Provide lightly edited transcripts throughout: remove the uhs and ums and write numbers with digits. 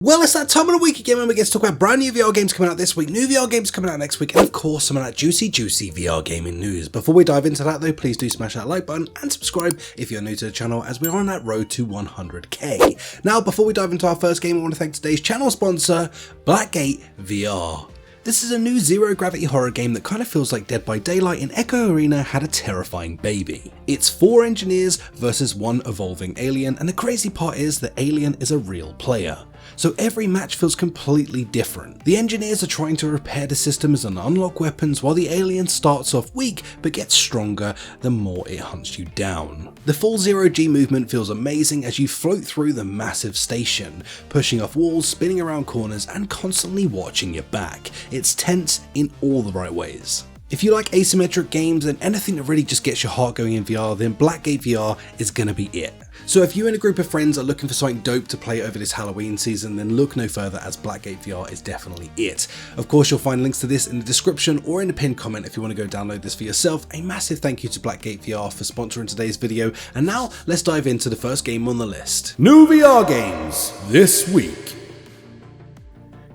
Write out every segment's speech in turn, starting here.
Well, it's that time of the week again when we get to talk about brand new VR games coming out this week, new VR games coming out next week, and of course some of that juicy VR gaming news. Before we dive into that though, please do smash that like button and subscribe if you're new to the channel, as we're on that road to 100k. Now, before we dive into our first game, I want to thank today's channel sponsor, Blackgate VR. This is a new zero-gravity horror game that kind of feels like Dead by Daylight and Echo Arena had a terrifying baby. It's 4 engineers versus 1 evolving alien, and the crazy part is the alien is a real player. So every match feels completely different. The engineers are trying to repair the systems and unlock weapons, while the alien starts off weak but gets stronger the more it hunts you down. The full zero-G movement feels amazing as you float through the massive station, pushing off walls, spinning around corners and constantly watching your back. It's tense in all the right ways. If you like asymmetric games and anything that really just gets your heart going in VR, then Blackgate VR is gonna be it. So if you and a group of friends are looking for something dope to play over this Halloween season, then look no further, as Blackgate VR is definitely it. Of course, you'll find links to this in the description or in the pinned comment if you want to go download this for yourself. A massive thank you to Blackgate VR for sponsoring today's video, and now let's dive into the first game on the list. New VR games this week.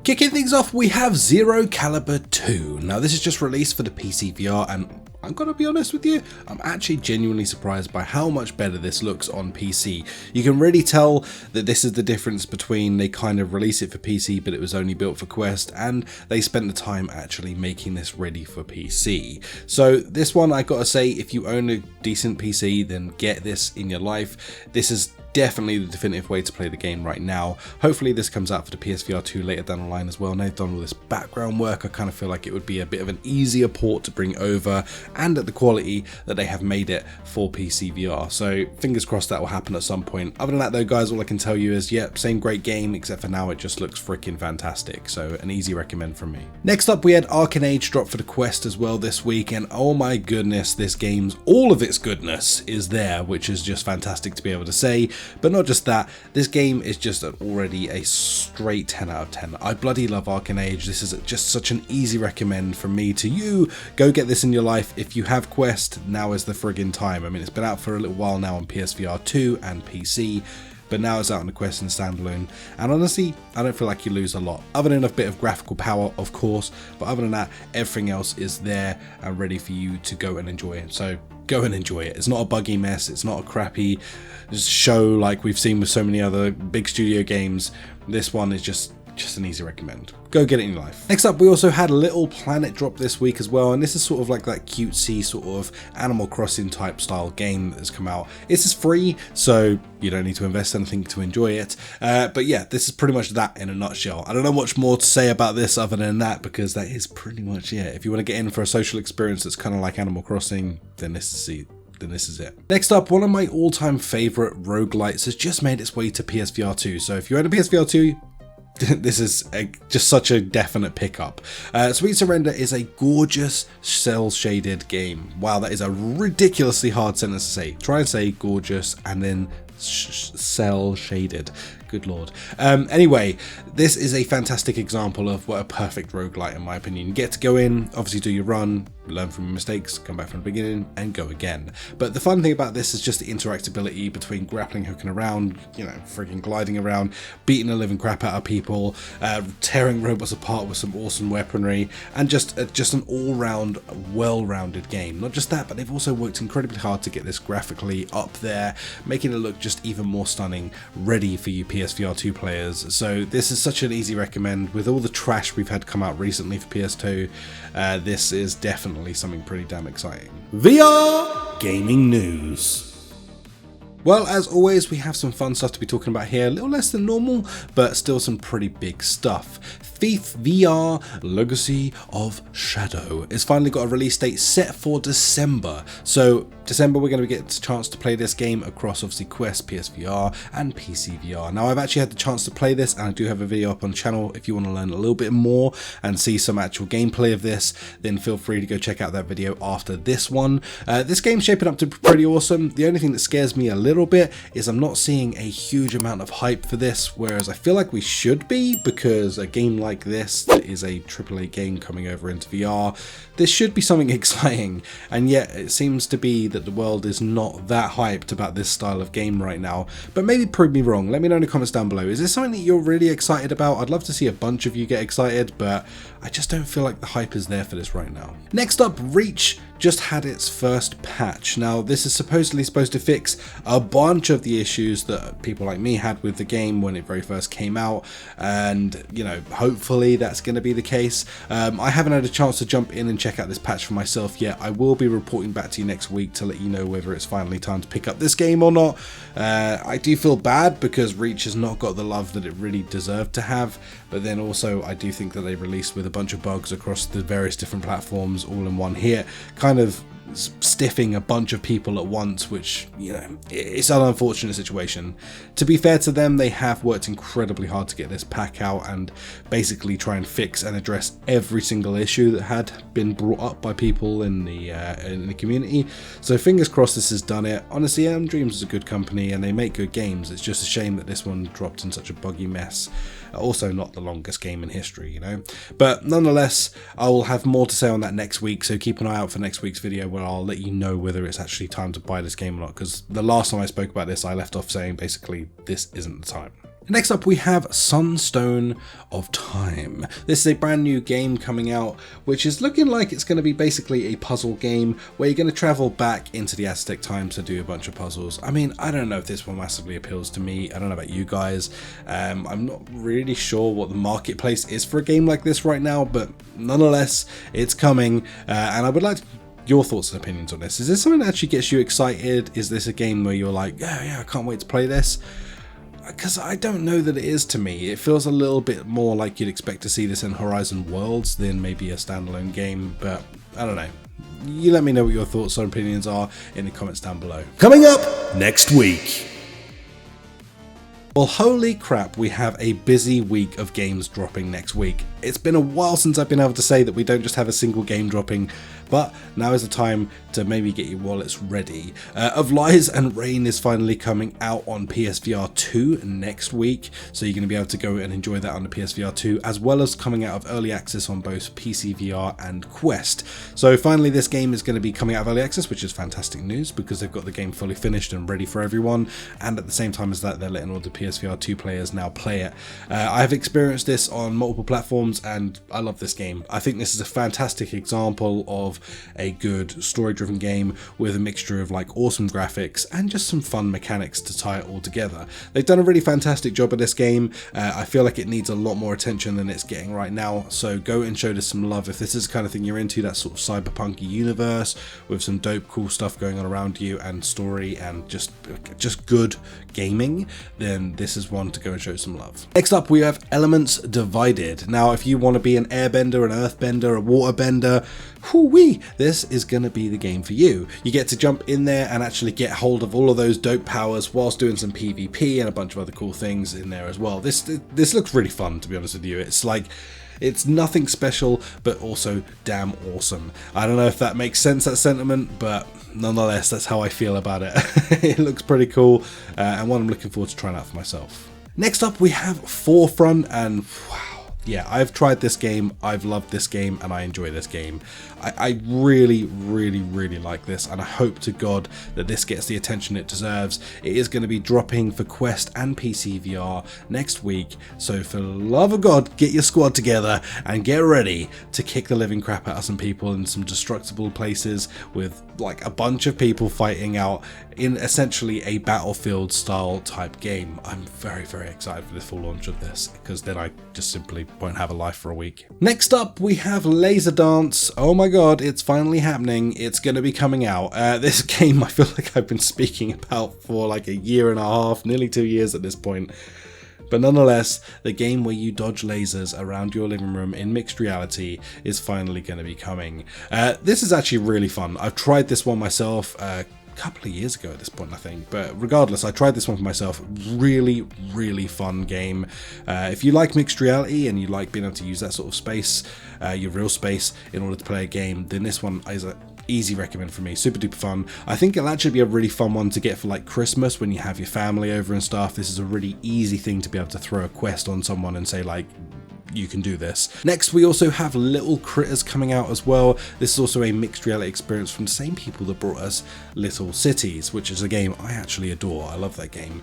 Kicking things off, we have Zero Caliber 2. Now this is just released for the PCVR, and I'm gonna be honest with you, I'm actually genuinely surprised by how much better this looks on PC. You can really tell that this is the difference between they kind of release it for PC but it was only built for Quest, and they spent the time actually making this ready for PC. So this one, I gotta say, if you own a decent PC, then get this in your life. This is definitely the definitive way to play the game right now. Hopefully this comes out for the PSVR 2 later down the line as well. And they've done all this background work. I kind of feel like it would be a bit of an easier port to bring over, and at the quality that they have made it for PCVR. So fingers crossed that will happen at some point. Other than that though, guys, all I can tell you is, yep, same great game, except for now it just looks freaking fantastic. So an easy recommend from me. Next up, we had Age drop for the Quest as well this week, and oh my goodness, this game's all of its goodness is there, which is just fantastic to be able to say. But not just that, this game is just already a straight 10 out of 10. I bloody love Age. This is just such an easy recommend from me to you. Go get this in your life. If you have Quest, now is the friggin' time. I mean, it's been out for a little while now on PSVR 2 and PC, but now it's out on the Quest and standalone, and honestly, I don't feel like you lose a lot, other than a bit of graphical power, of course, but other than that, everything else is there and ready for you to go and enjoy it. So go and enjoy it. It's not a buggy mess, it's not a crappy show like we've seen with so many other big studio games. This one is just an easy recommend. Go get it in your life. Next up, we also had Little Planet drop this week as well, and this is sort of like that cutesy sort of Animal Crossing type style game that has come out. This is free, so you don't need to invest anything to enjoy it. But yeah, this is pretty much that in a nutshell. I don't know much more to say about this other than that, because that is pretty much it. If you want to get in for a social experience that's kind of like Animal Crossing, then this is it. Next up, one of my all-time favorite roguelites has just made its way to PSVR 2. So if you own a PSVR 2, this is just such a definite pickup. Sweet Surrender is a gorgeous cel-shaded game. Wow, that is a ridiculously hard sentence to say. Try and say gorgeous and then cel-shaded. Good lord. Anyway, this is a fantastic example of what a perfect roguelite in my opinion. You get to go in, obviously do your run, learn from your mistakes, come back from the beginning and go again. But the fun thing about this is just the interactability between grappling, hooking around, you know, freaking gliding around, beating the living crap out of people, tearing robots apart with some awesome weaponry, and just an all-round, well-rounded game. Not just that, but they've also worked incredibly hard to get this graphically up there, making it look just even more stunning, ready for you PSVR 2 players. So this is such an easy recommend. With all the trash we've had come out recently for PS2, this is definitely something pretty damn exciting. VR gaming news. Well, as always, we have some fun stuff to be talking about here. A little less than normal, but still some pretty big stuff. Thief VR Legacy of Shadow has finally got a release date set for December. So December, we're going to get a chance to play this game across obviously Quest, PSVR and PCVR. Now, I've actually had the chance to play this, and I do have a video up on the channel. If you want to learn a little bit more and see some actual gameplay of this, then feel free to go check out that video after this one. This game's shaping up to be pretty awesome. The only thing that scares me a little bit is I'm not seeing a huge amount of hype for this, whereas I feel like we should be, because a game like like this that is a AAA game coming over into VR, this should be something exciting, and yet it seems to be that the world is not that hyped about this style of game right now. But maybe prove me wrong. Let me know in the comments down below. Is this something that you're really excited about? I'd love to see a bunch of you get excited, but I just don't feel like the hype is there for this right now. Next up, Reach just had its first patch. Now, this is supposedly supposed to fix a bunch of the issues that people like me had with the game when it very first came out, and you know, hopefully that's going to be the case. I haven't had a chance to jump in and check out this patch for myself yet. I will be reporting back to you next week to let you know whether it's finally time to pick up this game or not. I do feel bad because Reach has not got the love that it really deserved to have, but then also I do think that they released with a bunch of bugs across the various different platforms all in one hit, kind of stiffing a bunch of people at once, which, you know, it's an unfortunate situation. To be fair to them, they have worked incredibly hard to get this pack out and basically try and fix and address every single issue that had been brought up by people in the community. So fingers crossed this has done it. Honestly, Dreams is a good company and they make good games. It's just a shame that this one dropped in such a buggy mess. Also not the longest game in history, you know, but nonetheless, I will have more to say on that next week, so keep an eye out for next week's video where I'll let you know whether it's actually time to buy this game or not, because the last time I spoke about this, I left off saying basically this isn't the time. Next up, we have Sunstone of Time. This is a brand new game coming out, which is looking like it's going to be basically a puzzle game where you're going to travel back into the Aztec times to do a bunch of puzzles. I mean, I don't know if this one massively appeals to me. I don't know about you guys. I'm not really sure what the marketplace is for a game like this right now, but nonetheless, it's coming, and I would like to your thoughts and opinions on this. Is this something that actually gets you excited? Is this a game where you're like, yeah, I can't wait to play this? Because I don't know that it is to me. It feels a little bit more like you'd expect to see this in Horizon Worlds than maybe a standalone game, but I don't know. You let me know what your thoughts or opinions are in the comments down below. Coming up next week. Well, holy crap, we have a busy week of games dropping next week. It's been a while since I've been able to say that we don't just have a single game dropping, but now is the time to maybe get your wallets ready. Of Lies and Rain is finally coming out on PSVR 2 next week, so you're going to be able to go and enjoy that on the PSVR 2, as well as coming out of early access on both PCVR and Quest. So finally this game is going to be coming out of early access, which is fantastic news because they've got the game fully finished and ready for everyone, and at the same time as that, they're letting all the PSVR 2 players now play it. I've experienced this on multiple platforms and I love this game. I think this is a fantastic example of a good story-driven game with a mixture of like awesome graphics and just some fun mechanics to tie it all together. They've done a really fantastic job of this game. I feel like it needs a lot more attention than it's getting right now, so go and show this some love if this is the kind of thing you're into, that sort of cyberpunky universe with some dope cool stuff going on around you and story and just good gaming, then this is one to go and show some love. Next up, we have Elements Divided. Now, if you want to be an airbender, an earthbender, a waterbender, whoo-wee, this is going to be the game for you. You get to jump in there and actually get hold of all of those dope powers whilst doing some PvP and a bunch of other cool things in there as well. This looks really fun, to be honest with you. It's nothing special, but also damn awesome. I don't know if that makes sense, that sentiment, but nonetheless, that's how I feel about it. It looks pretty cool, and one I'm looking forward to trying out for myself. Next up, we have Forefront, and wow. Yeah, I've tried this game, I've loved this game, and I enjoy this game. I really like this, and I hope to God that this gets the attention it deserves. It is going to be dropping for Quest and PCVR next week, so for the love of God, get your squad together and get ready to kick the living crap out of some people in some destructible places with like a bunch of people fighting out in essentially a Battlefield style type game. I'm very excited for the full launch of this, because then I just simply won't have a life for a week. Next up, we have Laser Dance. Oh my God, it's finally happening. It's going to be coming out. This game I feel like I've been speaking about for like a year and a half, nearly 2 years at this point. But nonetheless, the game where you dodge lasers around your living room in mixed reality is finally going to be coming. This is actually really fun. I've tried this one myself a couple of years ago at this point, I think, but regardless, I tried this one for myself. Really fun game. If you like mixed reality and you like being able to use that sort of space, your real space, in order to play a game, then this one is a easy recommend for me. Super duper fun. I think it'll actually be a really fun one to get for like Christmas when you have your family over and stuff. This is a really easy thing to be able to throw a quest on someone and say like, you can do this. Next, we also have Little Critters coming out as well. This is also a mixed reality experience from the same people that brought us Little Cities, which is a game I actually adore. I love that game.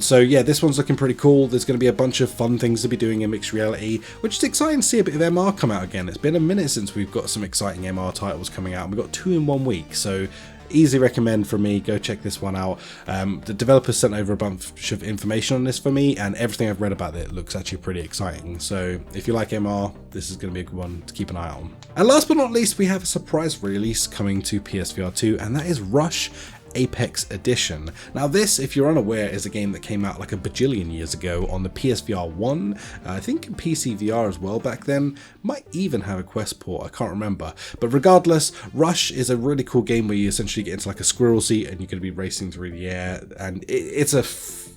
So yeah, this one's looking pretty cool. There's going to be a bunch of fun things to be doing in mixed reality, which is exciting to see a bit of MR come out again. It's been a minute since we've got some exciting MR titles coming out. We've got 2 in 1 week, so easy recommend from me. Go check this one out. The developers sent over a bunch of information on this for me, and everything I've read about it looks actually pretty exciting. So if you like MR, this is going to be a good one to keep an eye on. And last but not least, we have a surprise release coming to PSVR 2, and that is Rush Apex Edition. Now this, if you're unaware, is a game that came out like a bajillion years ago on the PSVR 1, I think PCVR as well back then, might even have a Quest port, I can't remember. But regardless, Rush is a really cool game where you essentially get into like a squirrel seat and you're going to be racing through the air, and it's a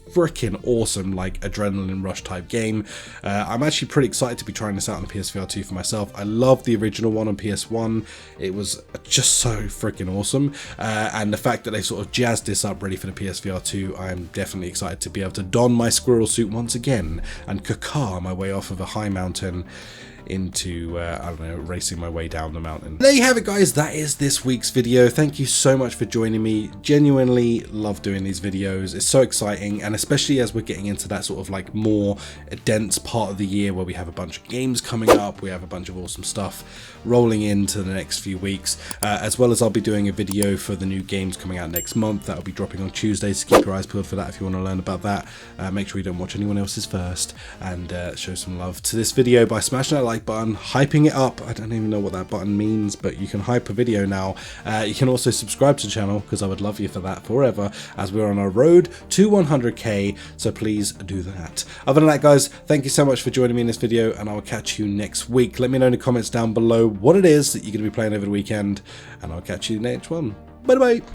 freaking awesome like adrenaline rush type game. I'm actually pretty excited to be trying this out on the PSVR 2 for myself. I love the original one on PS1. It was just so freaking awesome, and the fact that they sort of jazzed this up ready for the PSVR 2, I'm definitely excited to be able to don my squirrel suit once again and caca my way off of a high mountain into, I don't know, racing my way down the mountain. There you have it, guys. That is this week's video. Thank you so much for joining me. Genuinely love doing these videos. It's so exciting, and especially as we're getting into that sort of like more dense part of the year where we have a bunch of games coming up, we have a bunch of awesome stuff rolling into the next few weeks, as well as I'll be doing a video for the new games coming out next month. That'll be dropping on Tuesdays, so keep your eyes peeled for that if you want to learn about that. Make sure you don't watch anyone else's first, and show some love to this video by smashing that like button, hyping it up. I don't even know what that button means, but you can hype a video now. You can also subscribe to the channel, because I would love you for that forever, as we're on our road to 100k, so please do that. Other than that, guys, thank you so much for joining me in this video, and I will catch you next week. Let me know in the comments down below what it is that you're going to be playing over the weekend, and I'll catch you in the next one. Bye bye.